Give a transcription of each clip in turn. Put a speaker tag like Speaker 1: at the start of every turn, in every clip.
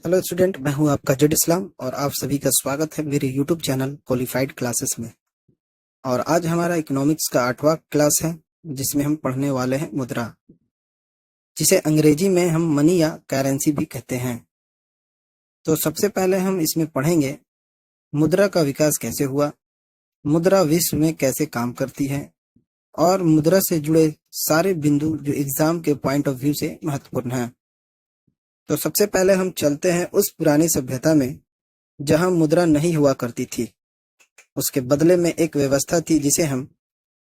Speaker 1: Hello student, मैं हूं आपका जड इस्लाम और आप सभी का स्वागत है मेरे यूट्यूब चैनल क्वालिफाइड क्लासेस में। और आज हमारा इकोनॉमिक्स का 8वां क्लास है, जिसमें हम पढ़ने वाले हैं मुद्रा, जिसे अंग्रेजी में हम मनी या करेंसी भी कहते हैं। तो सबसे पहले हम इसमें पढ़ेंगे मुद्रा का विकास कैसे हुआ, मुद्रा विश्व में कैसे काम करती है और मुद्रा से जुड़े सारे बिंदु जो एग्जाम के पॉइंट ऑफ व्यू से महत्वपूर्ण हैं। तो सबसे पहले हम चलते हैं उस पुरानी सभ्यता में जहां मुद्रा नहीं हुआ करती थी। उसके बदले में एक व्यवस्था थी जिसे हम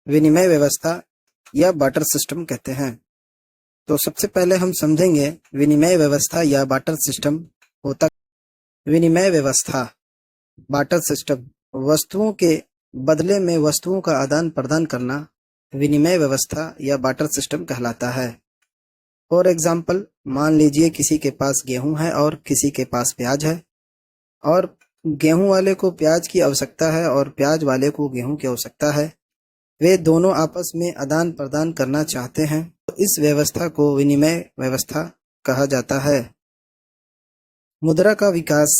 Speaker 1: विनिमय व्यवस्था या बार्टर सिस्टम कहते हैं। तो सबसे पहले हम समझेंगे विनिमय व्यवस्था या बार्टर सिस्टम होता। विनिमय व्यवस्था, बार्टर सिस्टम, वस्तुओं के बदले में वस्तुओं का आदान प्रदान करना विनिमय व्यवस्था या बार्टर सिस्टम कहलाता है। फॉर एग्जाम्पल, मान लीजिए किसी के पास गेहूं है और किसी के पास प्याज है, और गेहूं वाले को प्याज की आवश्यकता है और प्याज वाले को गेहूं की आवश्यकता है। वे दोनों आपस में आदान प्रदान करना चाहते हैं, तो इस व्यवस्था को विनिमय व्यवस्था कहा जाता है। मुद्रा का विकास।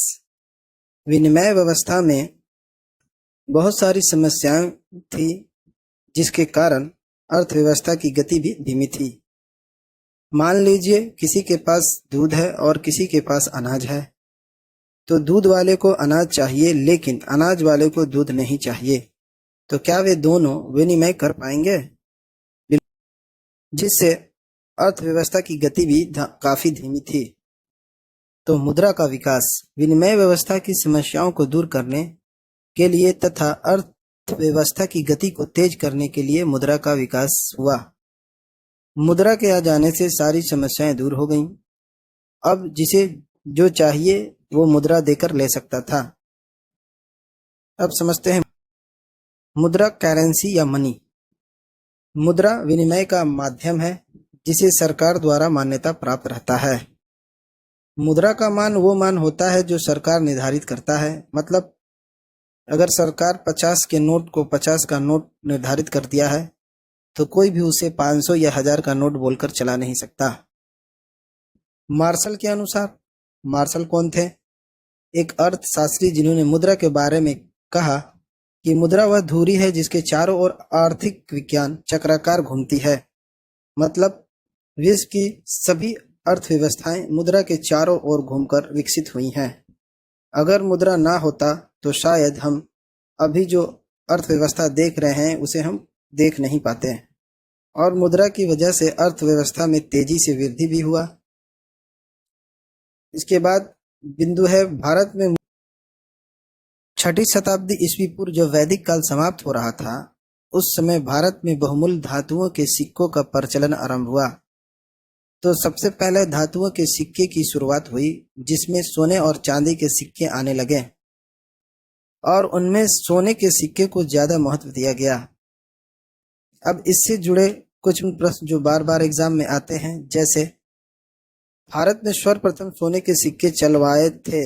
Speaker 1: विनिमय व्यवस्था में बहुत सारी समस्याएं थी, जिसके कारण अर्थव्यवस्था की गति भी धीमी थी। मान लीजिए किसी के पास दूध है और किसी के पास अनाज है, तो दूध वाले को अनाज चाहिए लेकिन अनाज वाले को दूध नहीं चाहिए, तो क्या वे दोनों विनिमय कर पाएंगे? जिससे अर्थव्यवस्था की गति भी काफी धीमी थी। तो मुद्रा का विकास विनिमय व्यवस्था की समस्याओं को दूर करने के लिए तथा अर्थव्यवस्था की गति को तेज करने के लिए मुद्रा का विकास हुआ। मुद्रा के आ जाने से सारी समस्याएं दूर हो गईं। अब जिसे जो चाहिए वो मुद्रा देकर ले सकता था। अब समझते हैं मुद्रा, करेंसी या मनी। मुद्रा विनिमय का माध्यम है जिसे सरकार द्वारा मान्यता प्राप्त रहता है। मुद्रा का मान वो मान होता है जो सरकार निर्धारित करता है। मतलब अगर सरकार 50 के नोट को 50 का नोट निर्धारित कर दिया है, तो कोई भी उसे 500 या 1000 का नोट बोलकर चला नहीं सकता। मार्शल के अनुसार, मार्शल कौन थे? एक अर्थशास्त्री जिन्होंने मुद्रा के बारे में कहा कि मुद्रा वह धुरी है जिसके चारों ओर आर्थिक विज्ञान चक्राकार घूमती है। मतलब विश्व की सभी अर्थव्यवस्थाएं मुद्रा के चारों ओर घूमकर विकसित हुई हैं। अगर मुद्रा ना होता तो शायद हम अभी जो अर्थव्यवस्था देख रहे हैं उसे हम देख नहीं पाते। और मुद्रा की वजह से अर्थव्यवस्था में तेजी से वृद्धि भी हुआ। इसके बाद बिंदु है भारत में 6ठी शताब्दी ईस्वी पूर्व जब वैदिक काल समाप्त हो रहा था, उस समय भारत में बहुमूल्य धातुओं के सिक्कों का प्रचलन आरंभ हुआ। तो सबसे पहले धातुओं के सिक्के की शुरुआत हुई, जिसमें सोने और चांदी के सिक्के आने लगे और उनमें सोने के सिक्के को ज्यादा महत्व दिया गया। अब इससे जुड़े कुछ प्रश्न जो बार बार एग्जाम में आते हैं, जैसे भारत में सर्वप्रथम सोने के सिक्के चलवाए थे?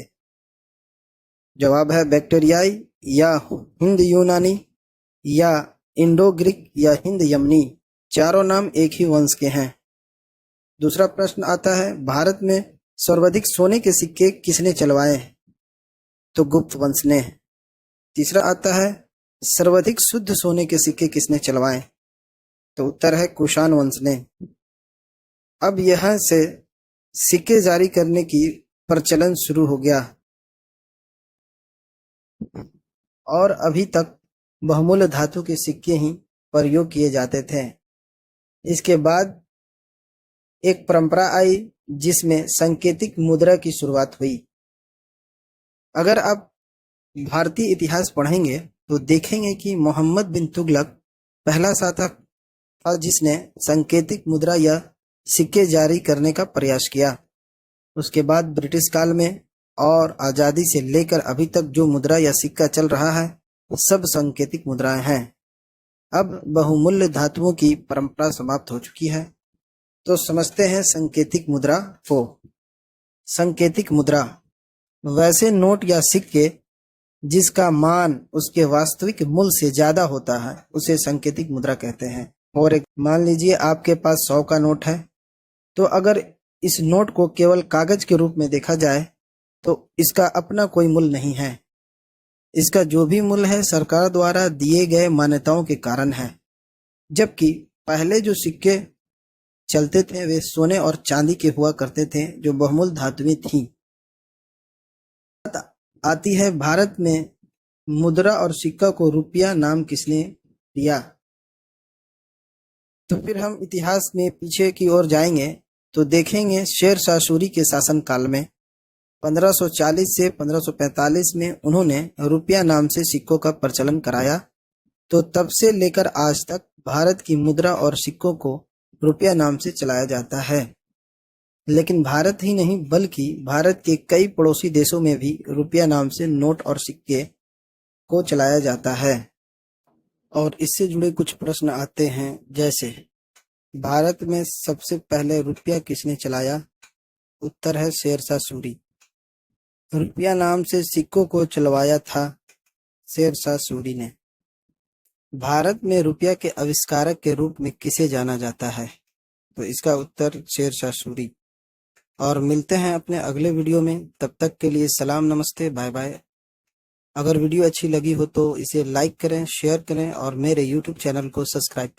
Speaker 1: जवाब है बैक्टीरियाई या हिंद यूनानी या इंडो ग्रीक या हिंद यमनी। चारों नाम एक ही वंश के हैं। दूसरा प्रश्न आता है भारत में सर्वाधिक सोने के सिक्के किसने चलवाए? तो गुप्त वंश ने। तीसरा आता है सर्वाधिक शुद्ध सोने के सिक्के किसने चलवाए? तो उत्तर है कुषाण वंश ने। अब यहां से सिक्के जारी करने की प्रचलन शुरू हो गया और अभी तक बहुमूल्य धातु के सिक्के ही प्रयोग किए जाते थे। इसके बाद एक परंपरा आई जिसमें सांकेतिक मुद्रा की शुरुआत हुई। अगर आप भारतीय इतिहास पढ़ेंगे तो देखेंगे कि मोहम्मद बिन तुगलक पहला शासक था जिसने सांकेतिक मुद्रा या सिक्के जारी करने का प्रयास किया। उसके बाद ब्रिटिश काल में और आजादी से लेकर अभी तक जो मुद्रा या सिक्का चल रहा है सब सांकेतिक मुद्राएं हैं। अब बहुमूल्य धातुओं की परंपरा समाप्त हो चुकी है। तो समझते हैं सांकेतिक मुद्रा को। सांकेतिक मुद्रा वैसे नोट या सिक्के जिसका मान उसके वास्तविक मूल्य से ज्यादा होता है उसे सांकेतिक मुद्रा कहते हैं। और एक मान लीजिए आपके पास 100 का नोट है, तो अगर इस नोट को केवल कागज के रूप में देखा जाए तो इसका अपना कोई मूल्य नहीं है। इसका जो भी मूल्य है सरकार द्वारा दिए गए मान्यताओं के कारण है। जबकि पहले जो सिक्के चलते थे वे सोने और चांदी के हुआ करते थे, जो बहुमूल्य धातुएं थीं। आती है भारत में मुद्रा और सिक्का को रुपया नाम किसने दिया? तो फिर हम इतिहास में पीछे की ओर जाएंगे तो देखेंगे शेर शाह सूरी के शासन काल में 1540 से 1545 में उन्होंने रुपया नाम से सिक्कों का प्रचलन कराया। तो तब से लेकर आज तक भारत की मुद्रा और सिक्कों को रुपया नाम से चलाया जाता है। लेकिन भारत ही नहीं बल्कि भारत के कई पड़ोसी देशों में भी रुपया नाम से नोट और सिक्के को चलाया जाता है। और इससे जुड़े कुछ प्रश्न आते हैं, जैसे भारत में सबसे पहले रुपया किसने चलाया? उत्तर है शेर शाह सूरी। रुपया नाम से सिक्कों को चलवाया था शेर शाह सूरी ने। भारत में रुपया के आविष्कारक के रूप में किसे जाना जाता है? तो इसका उत्तर शेर शाह सूरी। और मिलते हैं अपने अगले वीडियो में, तब तक के लिए सलाम, नमस्ते, बाय बाय। अगर वीडियो अच्छी लगी हो तो इसे लाइक करें, शेयर करें और मेरे YouTube चैनल को सब्सक्राइब करें।